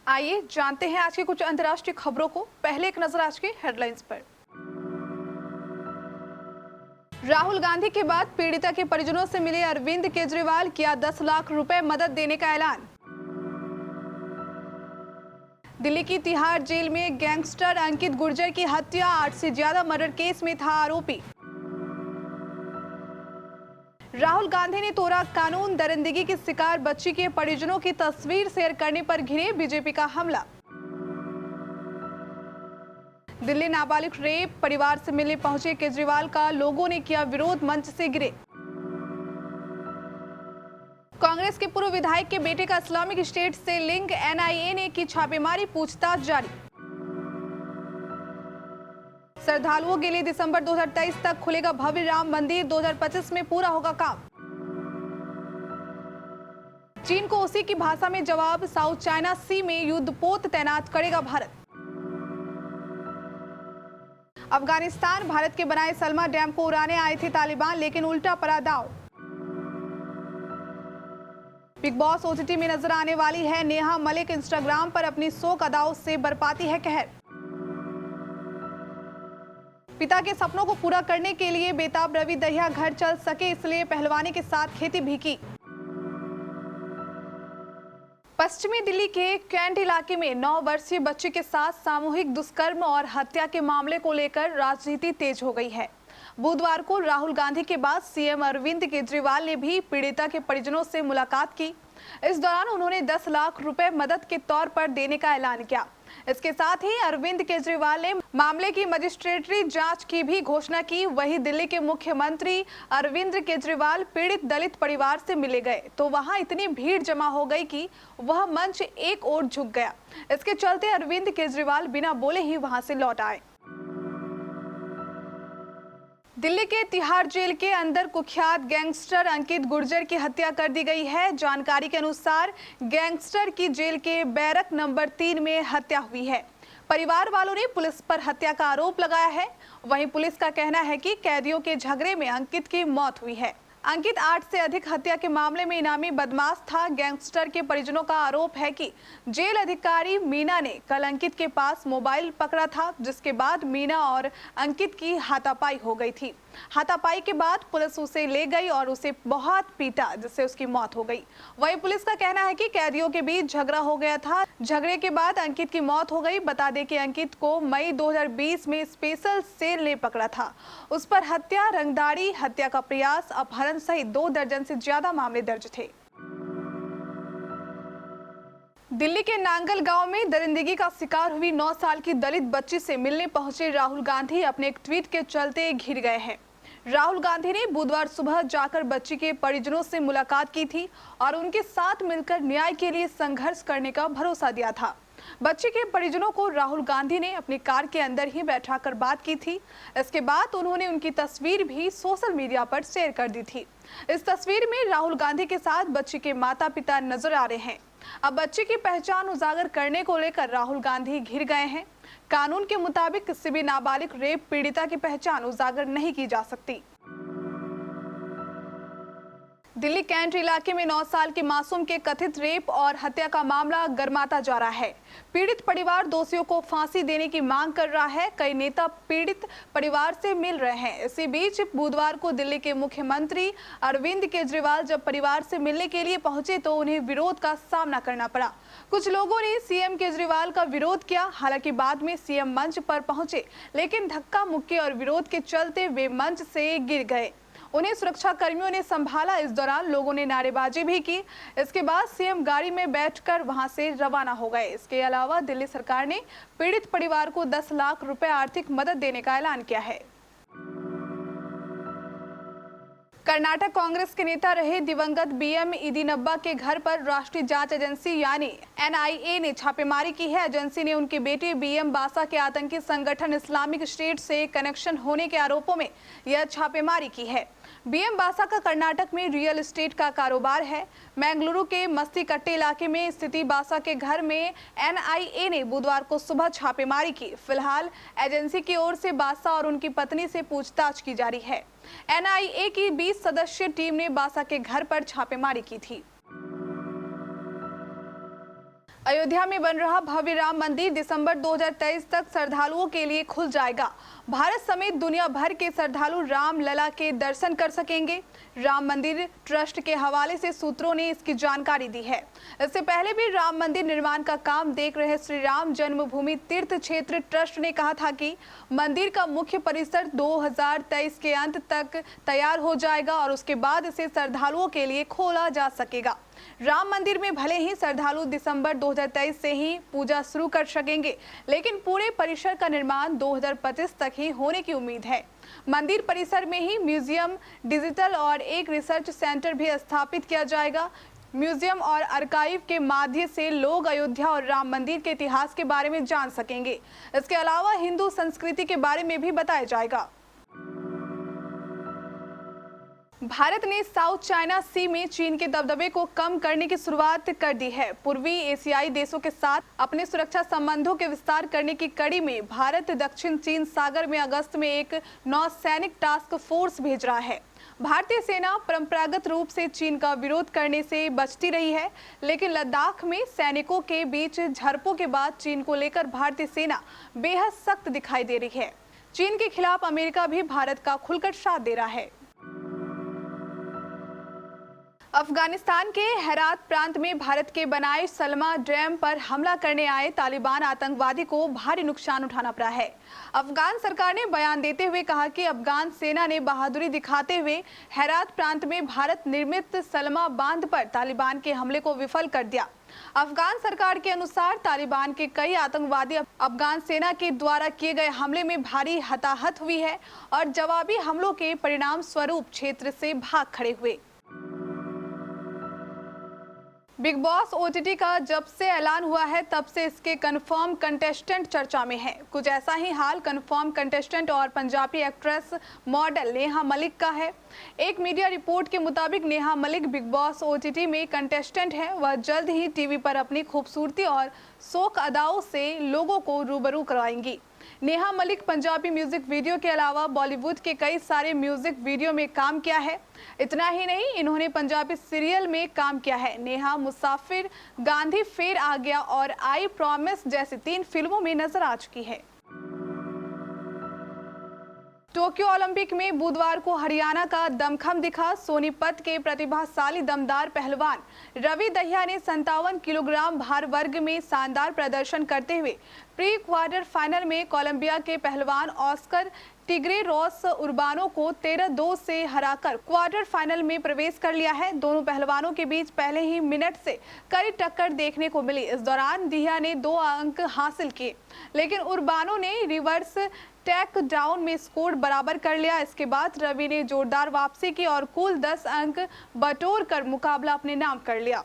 आइए जानते हैं आज की कुछ अंतर्राष्ट्रीय खबरों को। पहले एक नजर आज की हेडलाइंस पर। राहुल गांधी के बाद पीड़िता के परिजनों से मिले अरविंद केजरीवाल, किया 10 लाख रुपए मदद देने का ऐलान। दिल्ली की तिहाड़ जेल में गैंगस्टर अंकित गुर्जर की हत्या, 8 से ज्यादा मर्डर केस में था आरोपी। राहुल गांधी ने तोड़ा कानून, दरिंदगी की शिकार बच्ची के परिजनों की तस्वीर शेयर करने पर घिरे बीजेपी का हमला। दिल्ली नाबालिग रेप, परिवार से मिलने पहुंचे केजरीवाल का लोगों ने किया विरोध, मंच से गिरे। कांग्रेस के पूर्व विधायक के बेटे का इस्लामिक स्टेट से लिंक, एनआईए ने की छापेमारी, पूछताछ जारी। श्रद्धालुओं के लिए दिसंबर 2023 तक खुलेगा भव्य राम मंदिर, 2025 में पूरा होगा काम। चीन को उसी की भाषा में जवाब, साउथ चाइना सी में युद्धपोत तैनात करेगा भारत। अफगानिस्तान भारत के बनाए सलमा डैम को उड़ाने आए थे तालिबान, लेकिन उल्टा पड़ा दांव। बिग बॉस ओटीटी में नजर आने वाली है नेहा मलिक, इंस्टाग्राम पर अपनी शोक अदाओं से बरपाती है कहर। पिता के सपनों को पूरा करने के लिए बेताब रवि दहिया घर चल सके, इसलिए पहलवानी के साथ खेती भी की। पश्चिमी दिल्ली के कैंट इलाके में 9 वर्षीय बच्ची के साथ सामूहिक दुष्कर्म और हत्या के मामले को लेकर राजनीति तेज हो गई है। बुधवार को राहुल गांधी के बाद सीएम अरविंद केजरीवाल ने भी पीड़िता के परिजनों से मुलाकात की। इस दौरान उन्होंने 10 लाख रुपए मदद के तौर पर देने का ऐलान किया। इसके साथ ही अरविंद केजरीवाल ने मामले की मजिस्ट्रेटी जांच की भी घोषणा की। वहीं दिल्ली के मुख्यमंत्री अरविंद केजरीवाल पीड़ित दलित परिवार से मिले गए तो वहां इतनी भीड़ जमा हो गई कि वह मंच एक ओर झुक गया। इसके चलते अरविंद केजरीवाल बिना बोले ही वहां से लौट आए। दिल्ली के तिहाड़ जेल के अंदर कुख्यात गैंगस्टर अंकित गुर्जर की हत्या कर दी गई है। जानकारी के अनुसार गैंगस्टर की जेल के बैरक नंबर 3 में हत्या हुई है। परिवार वालों ने पुलिस पर हत्या का आरोप लगाया है। वहीं पुलिस का कहना है कि कैदियों के झगड़े में अंकित की मौत हुई है। अंकित 8 से अधिक हत्या के मामले में इनामी बदमाश था। गैंगस्टर के परिजनों का आरोप है कि जेल अधिकारी मीना ने कल अंकित के पास मोबाइल पकड़ा था, जिसके बाद मीना और अंकित की हाथापाई हो गई थी। हाथापाई के बाद पुलिस उसे ले गई और उसे बहुत पीटा, जिससे उसकी मौत हो गई। वहीं पुलिस का कहना है कि कैदियों के बीच झगड़ा हो गया था। झगड़े के बाद अंकित की मौत हो गई। बता दें कि अंकित को मई 2020 में स्पेशल सेल ने पकड़ा था। उस पर हत्या, रंगदारी, हत्या का प्रयास, अपहरण सहित 2 दर्जन से ज्यादा मामले दर्ज थे। दिल्ली के नांगल गांव में दरिंदगी का शिकार हुई 9 साल की दलित बच्ची से मिलने पहुंचे राहुल गांधी अपने एक ट्वीट के चलते घिर गए हैं। राहुल गांधी ने बुधवार सुबह जाकर बच्ची के परिजनों से मुलाकात की थी और उनके साथ मिलकर न्याय के लिए संघर्ष करने का भरोसा दिया था। बच्ची के परिजनों को राहुल गांधी ने अपनी कार के अंदर ही बैठाकर बात की थी। इसके बाद उन्होंने उनकी तस्वीर भी सोशल मीडिया पर शेयर कर दी थी। इस तस्वीर में राहुल गांधी के साथ बच्ची के माता पिता नजर आ रहे हैं। अब बच्ची की पहचान उजागर करने को लेकर राहुल गांधी घिर गए हैं। कानून के मुताबिक किसी भी नाबालिग रेप पीड़िता की पहचान उजागर नहीं की जा सकती। दिल्ली कैंट इलाके में 9 साल के मासूम के कथित रेप और हत्या का मामला गर्माता जा रहा है। पीड़ित परिवार दोषियों को फांसी देने की मांग कर रहा है। कई नेता पीड़ित परिवार से मिल रहे हैं। इसी बीच बुधवार को दिल्ली के मुख्यमंत्री अरविंद केजरीवाल जब परिवार से मिलने के लिए पहुंचे तो उन्हें विरोध का सामना करना पड़ा। कुछ लोगों ने सीएम केजरीवाल का विरोध किया। हालांकि बाद में सीएम मंच पर पहुंचे, लेकिन धक्का मुक्की और विरोध के चलते वे मंच से गिर गए। उन्हें सुरक्षा कर्मियों ने संभाला। इस दौरान लोगों ने नारेबाजी भी की। इसके बाद सीएम गाड़ी में बैठकर वहां से रवाना हो गए। इसके अलावा दिल्ली सरकार ने पीड़ित परिवार को 10 लाख रुपए आर्थिक मदद देने का ऐलान किया है। कर्नाटक कांग्रेस के नेता रहे दिवंगत बीएम येदियुरप्पा के घर पर राष्ट्रीय जांच एजेंसी यानी एनआईए ने छापेमारी की है। एजेंसी ने उनके बेटे बीएम बासा के आतंकी संगठन इस्लामिक स्टेट से कनेक्शन होने के आरोपों में यह छापेमारी की है। बीएम बासा का कर्नाटक में रियल एस्टेट का कारोबार है। मैंगलुरु के मस्तीकट्टे इलाके में स्थित बासा के घर में एनआईए ने बुधवार को सुबह छापेमारी की। फिलहाल एजेंसी की ओर से बासा और उनकी पत्नी से पूछताछ की जा रही है। एनआईए की 20 सदस्यीय टीम ने बासा के घर पर छापेमारी की थी। अयोध्या में बन रहा भव्य राम मंदिर दिसंबर 2023 तक श्रद्धालुओं के लिए खुल जाएगा। भारत समेत दुनिया भर के श्रद्धालु राम लला के दर्शन कर सकेंगे। राम मंदिर ट्रस्ट के हवाले से सूत्रों ने इसकी जानकारी दी है। इससे पहले भी राम मंदिर निर्माण का काम देख रहे श्री राम जन्मभूमि तीर्थ क्षेत्र ट्रस्ट ने कहा था कि मंदिर का मुख्य परिसर 2023 के अंत तक तैयार हो जाएगा और उसके बाद इसे श्रद्धालुओं के लिए खोला जा सकेगा। राम मंदिर में भले ही श्रद्धालु दिसंबर 2023 से ही पूजा शुरू कर सकेंगे, लेकिन पूरे परिसर का निर्माण 2025 तक ही होने की उम्मीद है। मंदिर परिसर में ही म्यूजियम, डिजिटल और एक रिसर्च सेंटर भी स्थापित किया जाएगा। म्यूजियम और आर्काइव के माध्यम से लोग अयोध्या और राम मंदिर के इतिहास के बारे में जान सकेंगे। इसके अलावा हिंदू संस्कृति के बारे में भी बताया जाएगा। भारत ने साउथ चाइना सी में चीन के दबदबे को कम करने की शुरुआत कर दी है। पूर्वी एशियाई देशों के साथ अपने सुरक्षा संबंधों के विस्तार करने की कड़ी में भारत दक्षिण चीन सागर में अगस्त में एक नौसैनिक टास्क फोर्स भेज रहा है। भारतीय सेना परंपरागत रूप से चीन का विरोध करने से बचती रही है, लेकिन लद्दाख में सैनिकों के बीच झड़पों के बाद चीन को लेकर भारतीय सेना बेहद सख्त दिखाई दे रही है। चीन के खिलाफ अमेरिका भी भारत का खुलकर साथ दे रहा है। अफगानिस्तान के हेरात प्रांत में भारत के बनाए सलमा डैम पर हमला करने आए तालिबान आतंकवादी को भारी नुकसान उठाना पड़ा है। अफगान सरकार ने बयान देते हुए कहा कि अफगान सेना ने बहादुरी दिखाते हुए हेरात प्रांत में भारत निर्मित सलमा बांध पर तालिबान के हमले को विफल कर दिया। अफगान सरकार के अनुसार तालिबान के कई आतंकवादी अफगान सेना के द्वारा किए गए हमले में भारी हताहत हुई है और जवाबी हमलों के परिणाम स्वरूप क्षेत्र से भाग खड़े हुए। बिग बॉस ओटीटी का जब से ऐलान हुआ है तब से इसके कंफर्म कंटेस्टेंट चर्चा में है। कुछ ऐसा ही हाल कंफर्म कंटेस्टेंट और पंजाबी एक्ट्रेस मॉडल नेहा मलिक का है। एक मीडिया रिपोर्ट के मुताबिक Neha Malik big boss OTT में कंटेस्टेंट है। वह जल्द ही टीवी पर अपनी खूबसूरती और शोक अदाओं से लोगों को रूबरू कराएंगी। नेहा मलिक पंजाबी म्यूजिक वीडियो के अलावा बॉलीवुड के कई सारे म्यूजिक वीडियो में काम किया है। इतना ही नहीं, इन्होंने पंजाबी सीरियल में काम किया है। नेहा मुसाफिर, गांधी फिर आ गया और आई प्रॉमिस जैसी 3 फिल्मों में नजर आ चुकी है। टोक्यो ओलंपिक में बुधवार को हरियाणा का दमखम दिखा। सोनीपत के प्रतिभाशाली दमदार पहलवान रवि दहिया ने 57 किलोग्राम भार वर्ग में शानदार प्रदर्शन करते हुए प्री क्वार्टर फाइनल में कोलंबिया के पहलवान ऑस्कर टिग्रेरोस उर्बानो को 13-2 से हराकर क्वार्टर फाइनल में प्रवेश कर लिया है। दोनों पहलवानों के बीच पहले ही मिनट से कड़ी टक्कर देखने को मिली। इस दौरान दिया ने 2 अंक हासिल किए, लेकिन उर्बानो ने रिवर्स टेक डाउन में स्कोर बराबर कर लिया। इसके बाद रवि ने जोरदार वापसी की और कुल 10 अंक बटोर कर मुकाबला अपने नाम कर लिया।